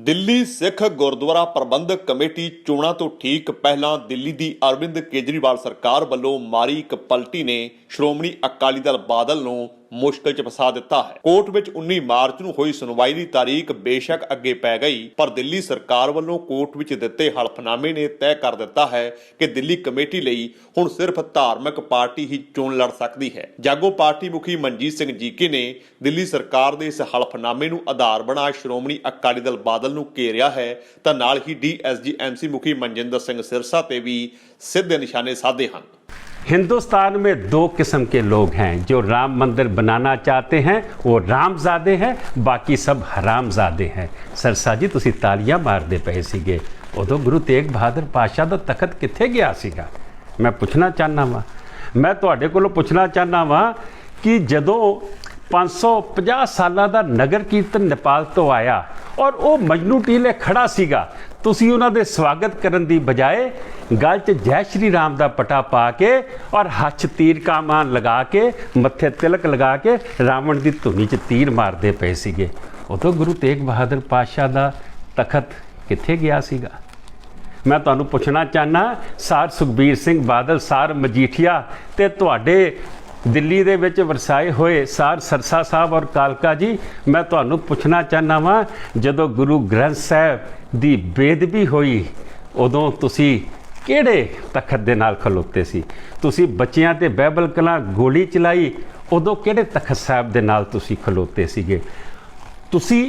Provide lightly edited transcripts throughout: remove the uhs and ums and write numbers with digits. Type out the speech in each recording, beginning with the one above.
ਦਿੱਲੀ ਸਿੱਖ ਗੁਰਦੁਆਰਾ ਪ੍ਰਬੰਧਕ committee ਚੋਣਾਂ ਤੋਂ ਠੀਕ ਪਹਿਲਾਂ ਦਿੱਲੀ ਦੀ ਅਰਵਿੰਦ ਕੇਜਰੀਵਾਲ ਸਰਕਾਰ ਵੱਲੋਂ ਮਾਰੀ ਇੱਕ ਪਲਟੀ ਨੇ ਸ਼੍ਰੋਮਣੀ ਅਕਾਲੀ ਦਲ ਬਾਦਲ ਨੂੰ ਮੁਸ਼ਕਲ 'ਚ ਫਸਾ ਦਿੱਤਾ ਹੈ। ਕੋਰਟ ਵਿੱਚ 19 ਮਾਰਚ ਨੂੰ ਹੋਈ ਸੁਣਵਾਈ ਦੀ ਤਾਰੀਖ ਬੇਸ਼ੱਕ ਅੱਗੇ ਪੈ ਗਈ, ਪਰ ਦਿੱਲੀ ਸਰਕਾਰ ਵੱਲੋਂ ਕੋਰਟ ਵਿੱਚ ਦਿੱਤੇ ਹਲਫਨਾਮੇ ਨੇ ਤੈਅ ਕਰ ਦਿੱਤਾ ਹੈ ਕਿ ਦਿੱਲੀ ਕਮੇਟੀ ਲਈ ਹੁਣ ਸਿਰਫ ਧਾਰਮਿਕ ਪਾਰਟੀ ਹੀ ਚੋਣ ਲੜ ਸਕਦੀ ਹੈ। ਜਾਗੋ ਪਾਰਟੀ ਮੁਖੀ ਮਨਜੀਤ ਸਿੰਘ ਜੀਕੇ ਨੇ ਦਿੱਲੀ ਸਰਕਾਰ ਦੇ ਇਸ ਹਲਫਨਾਮੇ ਨੂੰ ਆਧਾਰ ਬਣਾ ਸ਼੍ਰੋਮਣੀ ਅਕਾਲੀ ਦਲ ਬਾਦਲ ਨੂੰ ਘੇਰਿਆ ਹੈ ਤਾਂ ਨਾਲ ਹੀ DSG-MC ਮੁਖੀ ਮਨਜਿੰਦਰ ਸਿੰਘ ਸਿਰਸਾ ਤੇ भी सीधे निशाने साधे हैं। हिंदुस्तान में दो किस्म के लोग हैं, जो राम मंदिर बनाना चाहते हैं वो रामजादे हैं, बाकी सब हरामजादे हैं। सरसा जी तुसी तालियां मारदे पए सीगे, उदों गुरु तेग बहादुर पातशाह दा तखत कित्थे गया सीगा? मैं पुछना चाहना वा, मैं तुहाडे कोलों पुछना चाहना वा कि जदों 550 साल का नगर कीर्तन नेपाल तो आया और वो मजनू टीले खड़ा सीगा, तुसी उन्हां दे स्वागत करन दी बजाए गल च जय श्री राम दा पटा पा के और हथ तीर कामान लगा के मत्थे तिलक लगा के रावण दी धुनी च तीर मारदे पे सीगे। उदों गुरु तेग बहादुर पातशाह दा तखत कित्थे गया सीगा? मैं तुहानूं पुछना चाहना, सार सुखबीर सिंह बादल, सार मजीठिया ते तुहाडे दिल्ली दे विच वरसाए होए सार सरसा साहब और कालका जी, मैं तुहानूं पुछना चाहना वा, जदों गुरु ग्रंथ साहब दी बेदबी होई उदों तुसी किहड़े तखत दे नाल खलोते सी? तुसी बच्चियां ते बाइबल कलां गोली चलाई, उदों किहड़े तखत साहब दे नाल तुसी खलोते सीगे? तुसी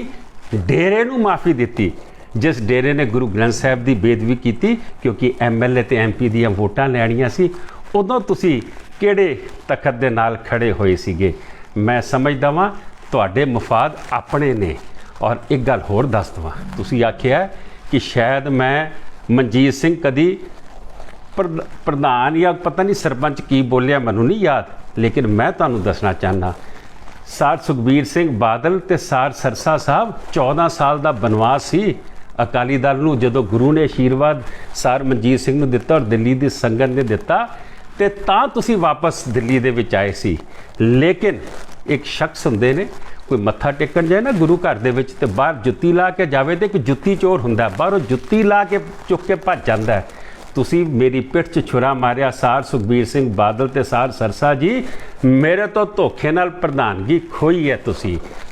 डेरे नूं माफ़ी दित्ती जिस डेरे ने गुरु ग्रंथ साहब दी बेदबी कीती, क्योंकि MLA ते MP दीयां वोटां लैणीਆਂ सी, उदों तुसी किहड़े तखत दे नाल खड़े होए सीगे? मैं समझदा वां तुहाडे मफाद अपने ने। और एक गल होर दस दवां, तुसी आखिया कि शायद मैं मनजीत सिंह कदी प्रधान या पता नहीं सरपंच की बोलिया मैनूं नहीं याद, लेकिन मैं तुहानूं दसना चाहना, सार सुखबीर सिंह बादल ते सार सरसा साहब 14 साल दा बनवास सी अकाली दल नूं, जदों गुरु ने आशीर्वाद सार मनजीत सिंह नूं दित्ता और दिल्ली दी संगत ने दित्ता ते तां तुसी वापस दिल्ली दे विच आए सी। लेकिन एक शख्स हुंदे ने, कोई मत्था टेकण जाए ना गुरु घर दे विच ते बाहर जुत्ती ला के जावे ते एक जुत्ती चोर हुंदा, बाहरों जुत्ती ला के चुक के भज जांदा है। तुसी मेरी पिठ च छुरा मारिया सार सुखबीर सिंह बादल ते सार सरसा जी, मेरे तो धोखे नाल प्रधानगी खोई है।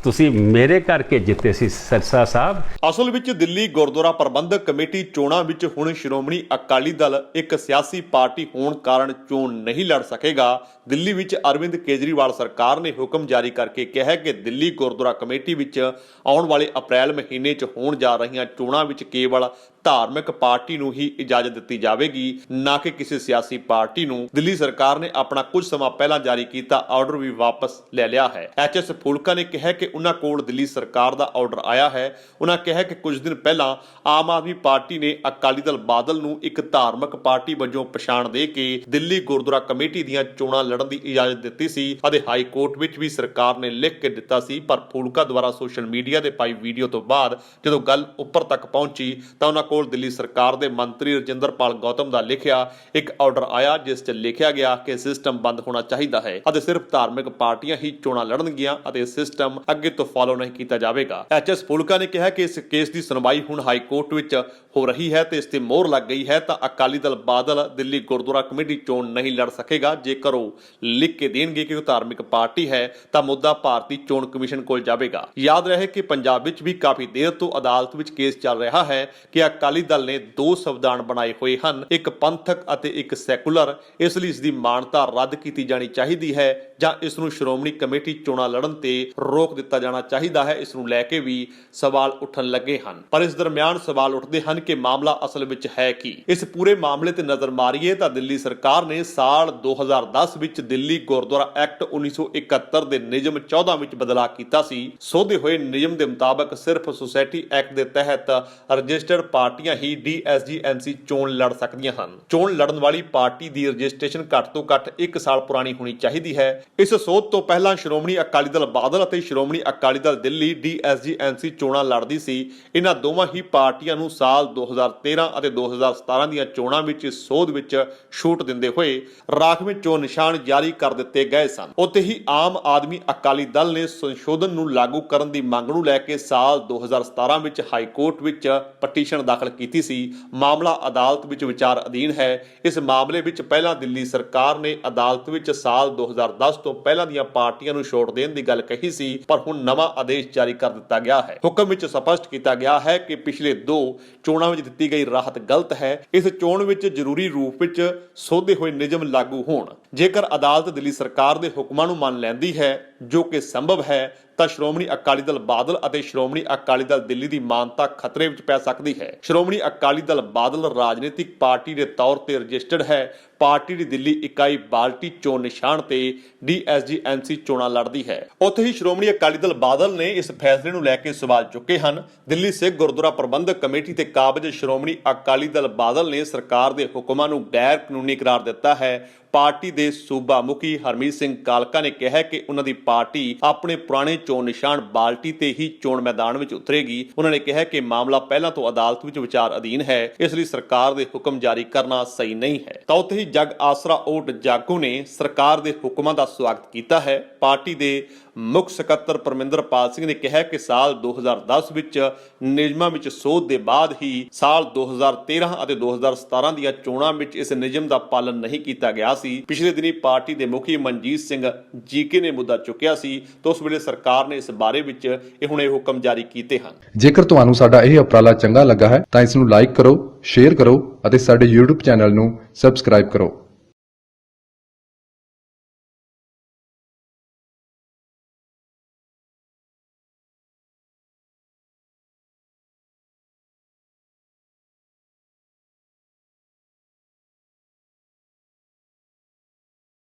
तुसी मेरे करके जिते सी सरसा साहब। असल विच दिल्ली गुरुद्वारा प्रबंधक कमेटी चोणां विच हुण श्रोमणी अकाली दल एक सियासी पार्टी होण कारण चोण नहीं लड़ सकेगा। दिल्ली विच अरविंद केजरीवाल सरकार ने हुक्म जारी करके कहा है कि दिल्ली गुरुद्वारा कमेटी विच आउण वाले अप्रैल महीने च होण जा रहीआं चोणां विच केवल धार्मिक पार्टी नूं ही इजाजत दित्ती जावेगी, ना कि किसी सियासी पार्टी नूं। दिल्ली सरकार ने अपना कुछ समा पहला जारी कीता आर्डर भी वापस ले लिया है। HS फुलका ने कहा कि उन्हां कोल दिल्ली सरकार दा आर्डर आया है। उन्हां कहा कि कुछ दिन पहला आम आदमी पार्टी ने अकाली दल बादल नूं एक धार्मिक पार्टी वजों पछाण दे के दिल्ली गुरुद्वारा कमेटी दीआं चोणां लड़न दी इजाजत दित्ती सी ਅਤੇ हाई कोर्ट विच भी सरकार ने लिख के दिता सी। पर फुलका द्वारा सोशल मीडिया ते पाई वीडियो तो बाद जदों गल उपर तक पहुंची तां उन्हां कोल दिल्ली सरकार दे मंत्री रजिंदरपाल गौतम दा लिखिया एक आर्डर आया, जिस च लिखिया गया कि सिस्टम बंद होना चाहिदा है ਅਤੇ सिर्फ धार्मिक पार्टियां ही चोणां लड़नगियां ਅਤੇ सिस्टम ਅੱਗੇ ਤੋਂ ਫਾਲੋ नहीं ਕੀਤਾ ਜਾਵੇਗਾ। HS ਫੁਲਕਾ ਨੇ ਕਿਹਾ ਕਿ ਇਸ ਕੇਸ ਦੀ ਸੁਣਵਾਈ ਹੁਣ ਹਾਈ ਕੋਰਟ ਵਿੱਚ ਹੋ ਰਹੀ ਹੈ ਤੇ ਇਸ ਤੇ ਮੋਹਰ ਲੱਗ ਗਈ ਹੈ ਤਾਂ ਅਕਾਲੀ ਦਲ ਬਾਦਲ ਦਿੱਲੀ ਗੁਰਦੁਆਰਾ ਕਮੇਟੀ ਚੋਣ ਨਹੀਂ ਲੜ ਸਕੇਗਾ। ਜੇਕਰ ਉਹ ਲਿਖ ਕੇ ਦੇਣਗੇ ਕਿ ਉਹ ਧਾਰਮਿਕ ਪਾਰਟੀ ਹੈ ਤਾਂ ਮੁੱਦਾ ਭਾਰਤੀ ਚੋਣ ਕਮਿਸ਼ਨ ਕੋਲ ਜਾਵੇਗਾ। ਯਾਦ ਰਹੇ ਕਿ ਪੰਜਾਬ ਵਿੱਚ ਵੀ ਕਾਫੀ ਦੇਰ ਤੋਂ ਅਦਾਲਤ ਵਿੱਚ ਕੇਸ ਚੱਲ ਰਿਹਾ ਹੈ ਕਿ ਅਕਾਲੀ ਦਲ ਨੇ ਦੋ ਸੰਵਿਧਾਨ ਬਣਾਏ ਹੋਏ ਹਨ, ਇੱਕ ਪੰਥਕ ਅਤੇ ਇੱਕ ਸੈਕੂਲਰ। ਇਸ ਲਈ ਇਸ ਦੀ ਮਾਨਤਾ ਰੱਦ ਕੀਤੀ ਜਾਣੀ ਚਾਹੀਦੀ ਹੈ ਜਾਂ ਇਸ ਨੂੰ ਸ਼੍ਰੋਮਣੀ ਕਮੇਟੀ ਚੋਣਾਂ ਲੜਨ ਤੇ ਰੋਕ ਦਿੱਤਾ ਜਾਣਾ ਚਾਹੀਦਾ ਹੈ। ਇਸ ਨੂੰ ਲੈ ਕੇ ਵੀ ਸਵਾਲ ਉੱਠਣ ਲੱਗੇ ਹਨ, ਪਰ ਇਸ ਦਰਮਿਆਨ ਸਵਾਲ ਉੱਠਦੇ ਹਨ ਕਿ ਮਾਮਲਾ ਅਸਲ ਵਿੱਚ ਹੈ ਕੀ। ਇਸ ਪੂਰੇ ਮਾਮਲੇ ਤੇ ਨਜ਼ਰ ਮਾਰੀਏ ਤਾਂ ਦਿੱਲੀ ਸਰਕਾਰ ਨੇ ਸਾਲ 2010 ਵਿੱਚ ਦਿੱਲੀ ਗੁਰਦੁਆਰਾ ਐਕਟ 1971 ਦੇ ਨਿਯਮ 14 ਵਿੱਚ ਬਦਲਾਅ ਕੀਤਾ ਸੀ। ਸੋਧੇ ਹੋਏ ਨਿਯਮ ਦੇ ਮੁਤਾਬਕ ਸਿਰਫ ਸੁਸਾਇਟੀ ਐਕਟ ਦੇ ਤਹਿਤ ਰਜਿਸਟਰਡ ਪਾਰਟੀਆਂ ਹੀ DSG-MC ਚੋਣ ਲੜ ਸਕਦੀਆਂ ਹਨ। ਚੋਣ ਲੜਨ ਵਾਲੀ ਪਾਰਟੀ ਦੀ ਰਜਿਸਟ੍ਰੇਸ਼ਨ ਘੱਟ ਤੋਂ ਘੱਟ 1 ਸਾਲ ਪੁਰਾਣੀ ਹੋਣੀ ਚਾਹੀਦੀ ਚਾਹੀਦੀ ਹੈ। ਇਸ ਸੋਧ ਤੋਂ ਪਹਿਲਾਂ ਸ਼੍ਰੋਮਣੀ ਅਕਾਲੀ ਦਲ ਬਾਦਲ ਅਤੇ ਸ਼੍ਰੋਮਣੀ ਅਕਾਲੀ ਦਲ ਦਿੱਲੀ DSG-NC ਚੋਣਾਂ ਲੜਦੀ ਸੀ। ਇਹਨਾਂ ਦੋਵਾਂ ਹੀ ਪਾਰਟੀਆਂ ਨੂੰ ਸਾਲ 2013 ਅਤੇ 2017 ਦੀਆਂ ਚੋਣਾਂ ਵਿੱਚ ਇਸ ਸੋਧ ਵਿੱਚ ਛੂਟ ਦਿੰਦੇ ਹੋਏ ਰਾਖਵੇਂ ਚੋਣ ਨਿਸ਼ਾਨ ਜਾਰੀ ਕਰ ਦਿੱਤੇ ਗਏ ਸਨ। ਉੱਥੇ ਹੀ ਆਮ ਆਦਮੀ ਅਕਾਲੀ ਦਲ ਨੇ ਸੰਸ਼ੋਧਨ ਨੂੰ ਲਾਗੂ ਕਰਨ ਦੀ ਮੰਗ ਨੂੰ ਲੈ ਕੇ ਸਾਲ 2017 ਵਿੱਚ ਹਾਈ ਕੋਰਟ ਵਿੱਚ ਪਟੀਸ਼ਨ ਦਾਖਲ ਕੀਤੀ ਸੀ। ਮਾਮਲਾ ਅਦਾਲਤ ਵਿੱਚ ਵਿਚਾਰ ਅਧੀਨ ਹੈ। ਇਸ ਮਾਮਲੇ ਵਿੱਚ ਪਹਿਲਾਂ ਦਿੱਲੀ ਸਰਕਾਰ ਨੇ ਅਦਾਲਤ ਵਿੱਚ ਸਾਲ 2010 ਤੋਂ ਪਹਿਲਾਂ ਦੀਆਂ ਪਾਰਟੀਆਂ ਨੂੰ ਛੋਟ ਦੇਣ ਦੀ ਗੱਲ ਕਹੀ ਸੀ, ਪਰ ਹੁਣ ਨਵਾਂ ਆਦੇਸ਼ ਜਾਰੀ ਕਰ ਦਿੱਤਾ ਗਿਆ ਹੈ। ਹੁਕਮ ਵਿੱਚ ਸਪਸ਼ਟ ਕੀਤਾ ਗਿਆ ਹੈ ਕਿ ਪਿਛਲੇ 2 ਚੋਣਾਂ ਵਿੱਚ ਦਿੱਤੀ ਗਈ ਰਾਹਤ ਗਲਤ ਹੈ। ਇਸ ਚੋਣ ਵਿੱਚ ਜ਼ਰੂਰੀ ਰੂਪ ਵਿੱਚ ਸੋਧੇ ਹੋਏ ਨਿਯਮ ਲਾਗੂ ਹੋਣ। ਜੇਕਰ ਅਦਾਲਤ ਦਿੱਲੀ ਸਰਕਾਰ ਦੇ ਹੁਕਮਾਂ ਨੂੰ ਮੰਨ ਲੈਂਦੀ ਹੈ, ਜੋ ਕਿ ਸੰਭਵ ਹੈ, ਤਾਂ ਸ਼੍ਰੋਮਣੀ ਅਕਾਲੀ ਦਲ ਬਾਦਲ ਅਤੇ ਸ਼੍ਰੋਮਣੀ ਅਕਾਲੀ ਦਲ ਦਿੱਲੀ ਦੀ ਮਾਨਤਾ ਖਤਰੇ ਵਿੱਚ ਪੈ ਸਕਦੀ ਹੈ। ਸ਼੍ਰੋਮਣੀ ਅਕਾਲੀ ਦਲ ਬਾਦਲ ਰਾਜਨੀਤਿਕ ਪਾਰਟੀ ਦੇ ਤੌਰ ਤੇ ਰਜਿਸਟਰਡ ਹੈ। ਪਾਰਟੀ ਦੀ ਦਿੱਲੀ ਇਕਾਈ ਬਾਲਟੀ ਚੋਣ ਨਿਸ਼ਾਨ ਤੇ DSG-NC ਚੋਣਾਂ ਲੜਦੀ ਹੈ। ਉੱਥੇ ਹੀ ਸ਼੍ਰੋਮਣੀ ਅਕਾਲੀ ਦਲ ਬਾਦਲ ਨੇ ਇਸ ਫੈਸਲੇ ਨੂੰ ਲੈ ਕੇ ਸਵਾਲ ਚੁੱਕੇ ਹਨ। ਦਿੱਲੀ ਸਿੱਖ ਗੁਰਦੁਆਰਾ ਪ੍ਰਬੰਧਕ ਕਮੇਟੀ ਤੇ ਕਾਬਜ ਸ਼੍ਰੋਮਣੀ ਅਕਾਲੀ ਦਲ ਬਾਦਲ ਨੇ ਸਰਕਾਰ ਦੇ ਹੁਕਮਾਂ ਨੂੰ ਗੈਰ ਕਾਨੂੰਨੀ ਕਰਾਰ ਦਿੱਤਾ ਹੈ। ਪਾਰਟੀ ਦੇ ਸੂਬਾ ਮੁਖੀ ਹਰਮੀਤ ਸਿੰਘ ਕਾਲਕਾ ਨੇ ਕਿਹਾ ਕਿ ਉਹਨਾਂ ਦੀ ਪਾਰਟੀ ਆਪਣੇ ਪੁਰਾਣੇ ਚੋਣ ਨਿਸ਼ਾਨ ਬਾਲਟੀ ਤੇ ਹੀ ਚੋਣ ਮੈਦਾਨ ਵਿੱਚ ਉਤਰੇਗੀ। ਉਹਨਾਂ ਨੇ ਕਿਹਾ ਕਿ ਮਾਮਲਾ ਪਹਿਲਾਂ ਤੋਂ ਅਦਾਲਤ ਵਿੱਚ ਵਿਚਾਰ ਅਧੀਨ ਹੈ, ਇਸ ਲਈ ਸਰਕਾਰ ਦੇ ਹੁਕਮ ਜਾਰੀ ਕਰਨਾ ਸਹੀ ਨਹੀਂ ਹੈ। ਤਾਂ ਉੱਥੇ ਹੀ ਜਗ ਆਸਰਾ ਓਟ ਜਾਗੋ ਨੇ ਸਰਕਾਰ ਦੇ ਹੁਕਮਾਂ ਦਾ ਸਵਾਗਤ ਕੀਤਾ ਹੈ। ਪਾਰਟੀ ਦੇ ਮੁੱਖ ਸਕੱਤਰ ਪਰਮਿੰਦਰਪਾਲ ਸਿੰਘ ਨੇ ਕਿਹਾ ਕਿ ਸਾਲ 2010 ਵਿੱਚ ਨਿਯਮਾਂ ਵਿੱਚ ਸੋਧ ਦੇ ਬਾਅਦ ਹੀ ਸਾਲ 2013 ਅਤੇ 2017 ਦੀਆਂ ਚੋਣਾਂ ਵਿੱਚ ਇਸ ਨਿਯਮ ਦਾ ਪਾਲਣ ਨਹੀਂ ਕੀਤਾ ਗਿਆ ਸੀ। ਪਿਛਲੇ ਦਿਨੀ ਪਾਰਟੀ ਦੇ ਮੁਖੀ ਮਨਜੀਤ ਸਿੰਘ ਜੀਕੇ ਨੇ ਮੁੱਦਾ ਚੁੱਕਿਆ ਸੀ ਤਾਂ ਉਸ ਵੇਲੇ ਸਰਕਾਰ ਨੇ ਇਸ ਬਾਰੇ ਵਿੱਚ ਇਹ ਹੁਕਮ ਜਾਰੀ ਕੀਤੇ ਹਨ। ਜੇਕਰ ਤੁਹਾਨੂੰ ਸਾਡਾ ਇਹ ਉਪਰਾਲਾ ਚੰਗਾ ਲੱਗਾ ਹੈ ਤਾਂ ਇਸ ਨੂੰ ਲਾਈਕ ਕਰੋ, ਸ਼ੇਅਰ ਕਰੋ ਅਤੇ ਸਾਡੇ YouTube ਚੈਨਲ ਨੂੰ ਸਬਸਕ੍ਰਾਈਬ ਕਰੋ।